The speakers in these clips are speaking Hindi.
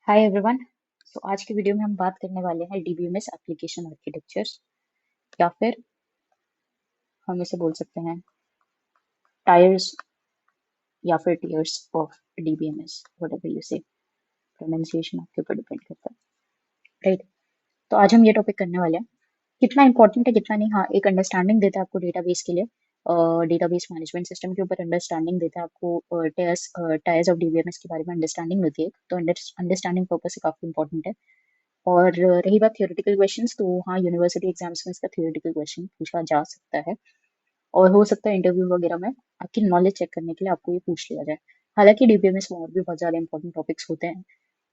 Hi everyone. आज की वीडियो में हम बात करने वाले हैं डीबीएमएस एप्लीकेशन आर्किटेक्चर्स या फिर हम इसे बोल सकते हैं टायर्स या फिर tears of DBMS, whatever you से। प्रोनाउंसिएशन आपके ऊपर डिपेंड करता है, राइट। तो आज हम ये टॉपिक करने वाले हैं, कितना इंपॉर्टेंट है कितना नहीं। हाँ, एक अंडरस्टैंडिंग देता है आपको डेटाबेस के लिए, डेटाबेस मैनेजमेंट सिस्टम के ऊपर अंडरस्टैंडिंग देता है आपको, टायर्स टायर्स ऑफ डीबीएमएस के बारे में अंडरस्टैंडिंग होती है, तो अंडरस्टैंडिंग पर्पज से काफी इंपॉर्टेंट है। और रही बात थियोरेटिकल क्वेश्चंस, तो हाँ, यूनिवर्सिटी एग्जाम्स में इसका थियोरेटिकल क्वेश्चन पूछा जा सकता है और हो सकता है इंटरव्यू वगैरह में आपकी नॉलेज चेक करने के लिए आपको ये पूछ लिया जाए। हालांकि डीबीएमएस में और भी बहुत ज़्यादा इंपॉर्टेंट टॉपिक्स होते हैं,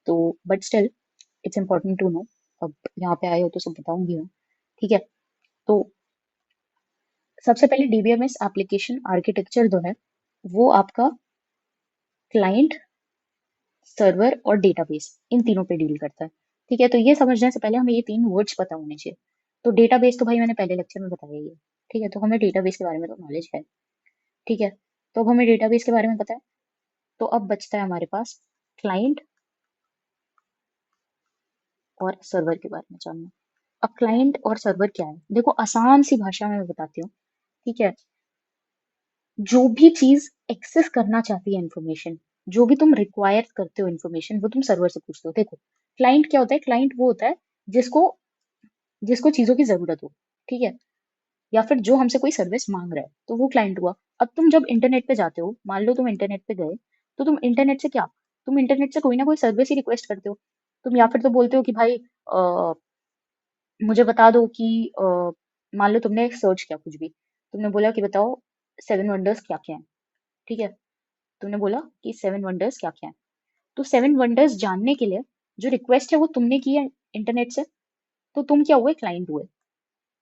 तो but still it's important to know. अब यहाँ पे आए हो तो सब बताऊंगी मैं, ठीक है। तो सबसे पहले डीबीएमएस एप्लीकेशन आर्किटेक्चर जो है वो आपका क्लाइंट, सर्वर और डेटाबेस, इन तीनों पे डील करता है, ठीक है। तो ये समझने से पहले हमें ये तीन वर्ड्स पता होने चाहिए। तो डेटाबेस तो भाई मैंने पहले लेक्चर में बताया ही है, ठीक है। तो हमें डेटाबेस के बारे में तो नॉलेज है, ठीक है। तो अब हमें डेटाबेस के बारे में पता है, तो अब बचता है हमारे पास क्लाइंट और सर्वर के बारे में जानना। अब क्लाइंट और सर्वर क्या है, देखो आसान सी भाषा में मैं बताती हूँ, ठीक है। जो भी चीज एक्सेस करना चाहती है इंफॉर्मेशन, जो भी तुम रिक्वायर करते हो इंफॉर्मेशन, वो तुम सर्वर से पूछते हो। देखो क्लाइंट क्या होता है, क्लाइंट वो होता है जिसको जिसको चीजों की जरूरत हो, ठीक है, या फिर जो हमसे कोई सर्विस मांग रहा है, तो वो क्लाइंट हुआ। अब तुम जब इंटरनेट पे जाते हो, मान लो तुम इंटरनेट पे गए, तो तुम इंटरनेट से क्या, तुम इंटरनेट से कोई ना कोई सर्विस ही रिक्वेस्ट करते हो। तुम या फिर तो बोलते हो कि भाई मुझे बता दो कि मान लो तुमने सर्च किया कुछ भी, तुमने बोला कि बताओ सेवन वंडर्स क्या क्या है, ठीक है। तुमने बोला कि सेवन वंडर्स क्या क्या है, तो सेवन वंडर्स जानने के लिए जो रिक्वेस्ट है वो तुमने की है इंटरनेट से, तो तुम क्या हुए, क्लाइंट हुए,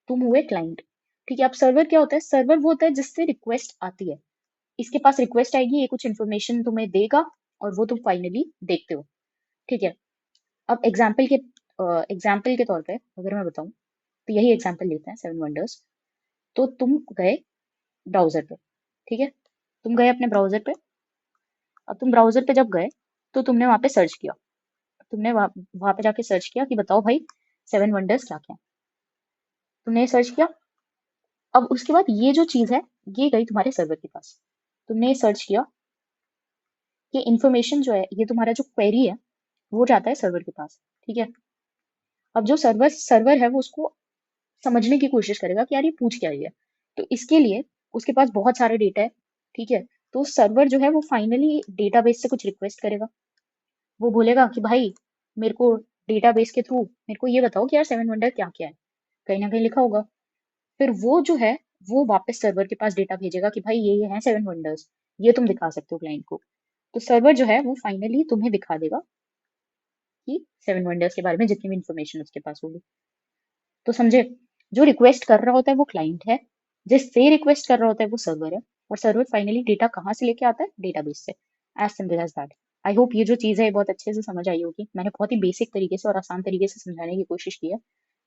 तुम हुए क्लाइंट, ठीक है। अब सर्वर क्या होता है, सर्वर वो होता है जिससे रिक्वेस्ट आती है, इसके पास रिक्वेस्ट आएगी, ये कुछ इन्फॉर्मेशन तुम्हें देगा और वो तुम फाइनली देखते हो, ठीक है। अब एग्जाम्पल के तौर पे अगर मैं बताऊं, तो यही एग्जाम्पल लेते हैं सेवन वंडर्स। तो तुम गए ब्राउजर पे, ठीक है, तुम गए अपने ब्राउजर पे। अब तुम ब्राउजर पे जब गए, तो तुमने वहां पे सर्च किया, तुमने वहां पे जाके सर्च किया कि बताओ भाई सेवन वंडर्स क्या क्या है, तुमने सर्च किया। अब उसके बाद ये जो चीज है, ये गई तुम्हारे सर्वर के पास, तुमने सर्च किया, ये इन्फॉर्मेशन जो है, ये तुम्हारा जो क्वेरी है, वो जाता है सर्वर के पास, ठीक है। अब जो सर्वर सर्वर है वो उसको समझने की कोशिश करेगा कि यार ये पूछ क्या रही है, तो इसके लिए उसके पास बहुत सारे डेटा है, ठीक है। तो सर्वर जो है वो फाइनली डेटाबेस से कुछ रिक्वेस्ट करेगा, वो बोलेगा कि भाई मेरे को डेटाबेस के थ्रू मेरे को ये बताओ कि यार सेवन वंडर क्या क्या है, कहीं ना कहीं लिखा होगा। फिर वो जो है वो वापस सर्वर के पास डेटा भेजेगा कि भाई ये हैं सेवन वंडर्स, ये तुम दिखा सकते हो क्लाइंट को। तो सर्वर जो है वो फाइनली तुम्हें दिखा देगा कि सेवन वंडर्स के बारे में जितनी भी इंफॉर्मेशन उसके पास होगी। तो समझे, जो रिक्वेस्ट कर रहा होता है वो क्लाइंट है, जिससे रिक्वेस्ट कर रहा होता है वो सर्वर है, और सर्वर फाइनली डेटा कहाँ से लेके आता है, डेटाबेस से। As simple as that. I hope ये जो चीज है ये बहुत अच्छे से समझ आई होगी, मैंने बहुत ही बेसिक तरीके से और आसान तरीके से समझाने की कोशिश की है,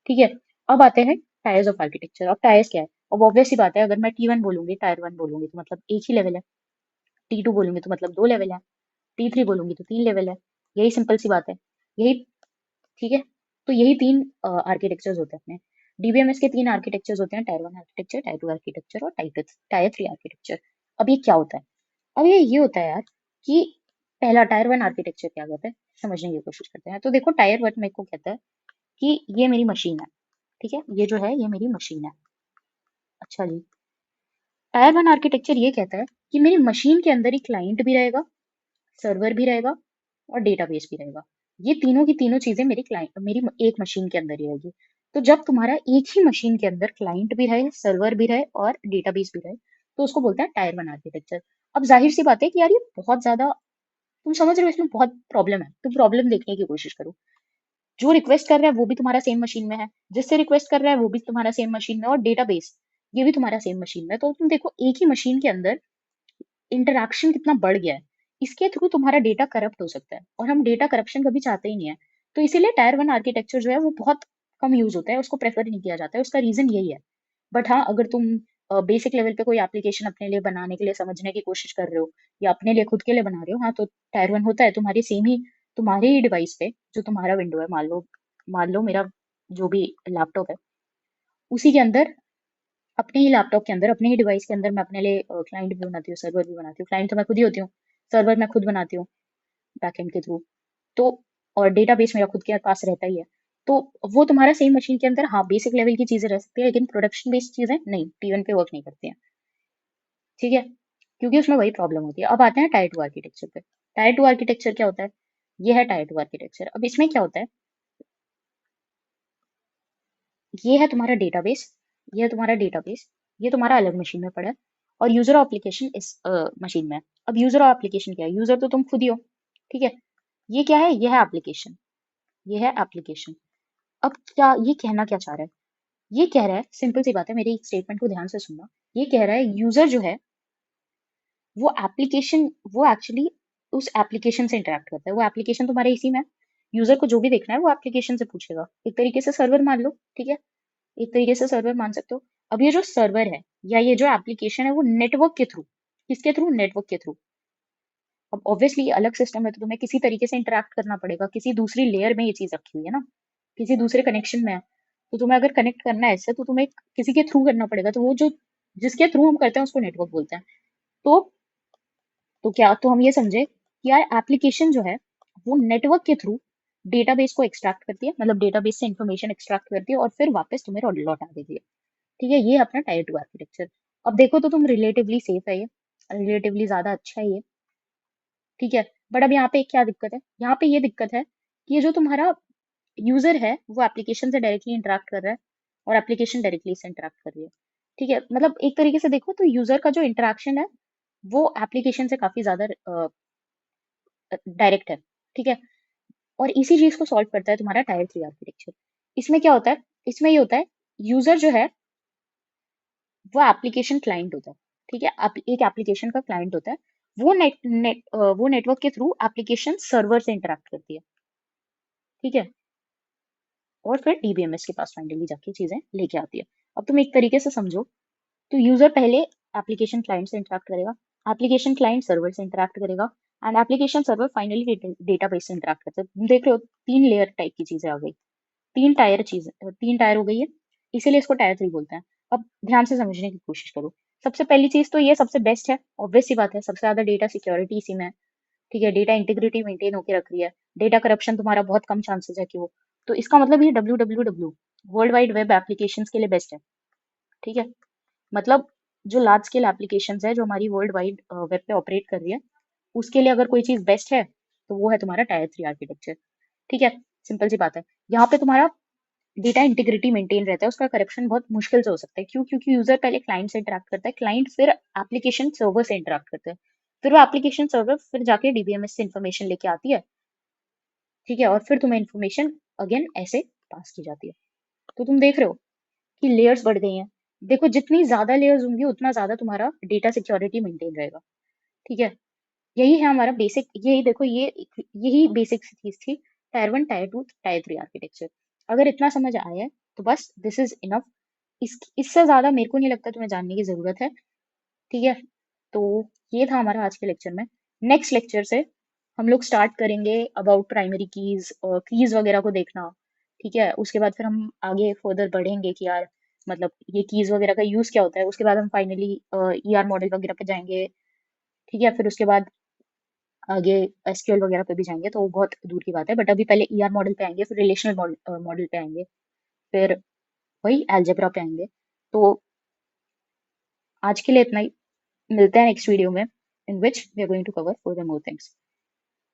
ठीक है। अब आते हैं टायर्स ऑफ आर्किटेक्चर। अब टायर्स क्या है, अब ऑब्वियस सी बात है, अगर मैं T1 बोलूंगी, टायर वन बोलूंगी तो मतलब एक ही लेवल है, T2 बोलूंगी तो मतलब दो लेवल है, T3 बोलूंगी तो तीन लेवल है। यही सिंपल सी बात है, यही, ठीक है। तो यही तीन आर्किटेक्चर्स होते हैं अपने डीबीएमएस के। तीन आर्किटेक्चर्स होते हैं, tier one architecture, tier two architecture और टायर थ्री आर्किटेक्चर। अब ये क्या होता है, अब ये होता है यार कि पहला टायर वन आर्किटेक्चर क्या कहता है, समझने की कोशिश करते हैं। तो देखो टायर वन मेरे को कहता है कि ये मेरी मशीन है, ठीक है, ये जो है ये मेरी मशीन है। अच्छा जी, टायर वन आर्किटेक्चर ये कहता है कि मेरी मशीन के अंदर ही क्लाइंट भी रहेगा, सर्वर भी रहेगा और डेटाबेस भी रहेगा। ये तीनों की तीनों चीजें मेरी एक मशीन के अंदर ही रहेगी। तो जब तुम्हारा एक ही मशीन के अंदर क्लाइंट भी रहे, सर्वर भी रहे और डेटाबेस भी रहे, तो उसको बोलते हैं टायर वन आर्किटेक्चर। अब जाहिर सी बात है कि यार ये बहुत ज्यादा, तुम समझ रहे हो, इसमें बहुत प्रॉब्लम है, तुम प्रॉब्लम देखने की कोशिश करो। जो रिक्वेस्ट कर रहा है वो भी तुम्हारा सेम मशीन में है, जिससे रिक्वेस्ट कर रहा है वो भी तुम्हारा सेम मशीन में, और डेटाबेस ये भी तुम्हारा सेम मशीन में है। तो तुम देखो एक ही मशीन के अंदर इंटरैक्शन कितना बढ़ गया है, इसके थ्रू तुम्हारा डेटा करप्ट हो सकता है, और हम डेटा करप्शन कभी चाहते ही नहीं है। तो इसीलिए टायर वन आर्किटेक्चर जो है वो बहुत कम यूज होता है, उसको प्रेफर नहीं किया जाता है, उसका रीजन यही है। बट हाँ, अगर तुम बेसिक लेवल पे कोई एप्लीकेशन अपने लिए बनाने के लिए समझने की कोशिश कर रहे हो, या अपने लिए खुद के लिए बना रहे हो, हाँ, तो टायर वन होता है तुम्हारी सेम ही तुम्हारे ही डिवाइस पे जो तुम्हारा विंडो है, मान लो मेरा जो भी लैपटॉप है, उसी के अंदर, अपने ही लैपटॉप के अंदर, अपने ही डिवाइस के अंदर मैं अपने लिए क्लाइंट भी बनाती हूँ, सर्वर भी बनाती हूँ। क्लाइंट तो मैं खुद ही होती हूँ, सर्वर मैं खुद बनाती हूँ बैकएंड के थ्रू। तो और डेटाबेस मेरा खुद के पास रहता ही है। तो वो तुम्हारा सेम मशीन के अंदर, हाँ, बेसिक लेवल की चीजें रह सकती है, लेकिन प्रोडक्शन बेस्ड चीजें नहीं, T1 पे वर्क नहीं करती हैं। ठीक है, क्योंकि उसमें वही प्रॉब्लम होती है। अब आते हैं टायर 2 आर्किटेक्चर पे। टायर 2 आर्किटेक्चर क्या होता है? ये है टायर 2 आर्किटेक्चर। अब इसमें क्या होता है? ये है तुम्हारा डेटाबेस, ये है तुम्हारा डेटाबेस, ये तुम्हारा अलग मशीन में पड़ा है, और यूजर एप्लीकेशन इस मशीन में है। अब यूजर एप्लीकेशन क्या है? यूजर तो तुम खुद ही हो। ठीक है, ये क्या है? ये है एप्लीकेशन, ये है एप्लीकेशन। अब क्या ये कहना क्या चाह रहा है? ये कह रहा है, सिंपल सी बात है, मेरी स्टेटमेंट को ध्यान से सुनना। ये कह रहा है यूजर जो है वो एप्लीकेशन, वो एक्चुअली उस एप्लीकेशन से इंटरेक्ट करता है। वो एप्लीकेशन तुम्हारे इसी में है। यूजर को जो भी देखना है वो एप्लीकेशन से पूछेगा। एक तरीके से सर्वर मान लो, ठीक है, एक तरीके से सर्वर मान सकते हो। अब ये जो सर्वर है या ये जो एप्लीकेशन है वो नेटवर्क के थ्रू, किसके थ्रू? नेटवर्क के थ्रू। अब ऑब्वियसली अलग सिस्टम है तो तुम्हें किसी तरीके से इंटरेक्ट करना पड़ेगा, किसी दूसरी लेयर में ये चीज रखी हुई है ना, किसी दूसरे कनेक्शन में है। तो तुम्हें अगर कनेक्ट करना है इससे, तो तुम्हें किसी के थ्रू करना पड़ेगा। तो वो जो, जिसके थ्रू हम करते हैं उसको नेटवर्क बोलते हैं। तो क्या, तो हम ये समझे कि यार एप्लीकेशन जो है वो नेटवर्क के थ्रू डेटाबेस को एक्सट्रैक्ट करती है, मतलब डेटाबेस से इंफॉर्मेशन एक्सट्रैक्ट करती है और फिर वापस तुम्हें लौटा देती है। ठीक है, ये है अपना टायर 2 आर्किटेक्चर। अब देखो तो तुम रिलेटिवली सेफ है ये, रिलेटिवली ज्यादा अच्छा है ये। ठीक है, बट अब यहाँ पे क्या दिक्कत है? यहाँ पे ये दिक्कत है कि ये जो तुम्हारा यूजर है वो एप्लीकेशन से डायरेक्टली इंटरेक्ट कर रहा है और एप्लीकेशन डायरेक्टली से इंटरेक्ट कर रही है। ठीक है, मतलब एक तरीके से देखो तो यूजर का जो इंटरेक्शन है वो एप्लीकेशन से काफी ज्यादा डायरेक्ट है। ठीक है, और इसी चीज को सॉल्व करता है तुम्हारा टायर 3 आर्किटेक्चर। इसमें क्या होता है? इसमें ये होता है, यूजर जो है वो एप्लीकेशन क्लाइंट होता है। ठीक है, एक एप्लीकेशन का क्लाइंट होता है। वो नेटवर्क के थ्रू एप्लीकेशन सर्वर से इंटरेक्ट करती है। ठीक है, और फिर डीबीएमएस के पास फाइनली जाके चीजें लेके आती है। अब तुम एक तरीके से समझो तो यूजर पहले एप्लीकेशन क्लाइंट से इंटरेक्ट करेगा, एप्लीकेशन क्लाइंट सर्वर से इंटरेक्ट करेगा, and application server finally database से इंटरेक्ट करता है। तुम देख रहे हो, 3 लेयर टाइप की चीजें आ गई, 3 टायर हो गई है, इसीलिए इसको टायर 3 बोलते हैं। अब ध्यान से समझने की कोशिश करो। सबसे पहली चीज तो ये सबसे बेस्ट है, ऑब्वियस सी बात है, सबसे ज्यादा डेटा सिक्योरिटी इसी में है। ठीक है, डेटा इंटीग्रिटी मेंटेन होकर रख रही है, डेटा करप्शन तुम्हारा बहुत कम चांसेस है कि वो, तो इसका मतलब ये WWW, world wide web application के लिए बेस्ट है। ठीक है, मतलब जो लार्ज स्केल एप्लीकेशंस है जो हमारी वर्ल्ड वाइड वेब पे ऑपरेट कर रही है, उसके लिए अगर कोई चीज बेस्ट है तो वो है तुम्हारा टायर 3 आर्किटेक्चर। ठीक है, सिंपल सी बात है। यहाँ पे तुम्हारा डेटा इंटीग्रिटी मेंटेन रहता है, उसका करप्शन बहुत मुश्किल से हो सकता है। क्यों? क्योंकि यूजर पहले क्लाइंट से इंटरेक्ट करता है, क्लाइंट फिर एप्लीकेशन सर्वर से इंटरेक्ट करता है, फिर वो एप्लीकेशन सर्वर फिर जाके डीबीएमएस से इंफॉर्मेशन लेके आती है। ठीक है, और फिर तुम्हें इंफॉर्मेशन अगेन ऐसे पास की जाती है। तो तुम देख रहे हो कि लेयर्स बढ़ गई हैं। देखो जितनी ज्यादा लेयर्स होंगी उतना ज्यादा तुम्हारा डेटा सिक्योरिटी मेंटेन रहेगा। ठीक है, यही है हमारा बेसिक, यही देखो, यही बेसिक चीज थी टायर 1, टायर 2, टायर 3 आर्किटेक्चर। अगर इतना समझ आया है तो बस दिस इज इनफ। इससे ज्यादा मेरे को नहीं लगता तुम्हें जानने की जरूरत है। ठीक है, तो ये था हमारा आज के लेक्चर में। नेक्स्ट लेक्चर से हम लोग स्टार्ट करेंगे अबाउट प्राइमरी कीज और कीज वगैरह को देखना। ठीक है, उसके बाद फिर हम आगे फर्दर बढ़ेंगे कि यार मतलब ये कीज वगैरह का यूज क्या होता है। उसके बाद हम फाइनली ईआर मॉडल वगैरह पे जाएंगे। ठीक है, फिर उसके बाद आगे एसक्यूएल वगैरह पे भी जाएंगे, तो वो बहुत दूर की बात है, बट अभी पहले ईआर मॉडल पे आएंगे, फिर रिलेशनल मॉडल पे आएंगे, फिर वही अलजेब्रा पे आएंगे। तो आज के लिए इतना ही, मिलते हैं नेक्स्ट वीडियो में, in which we are going to cover further more things.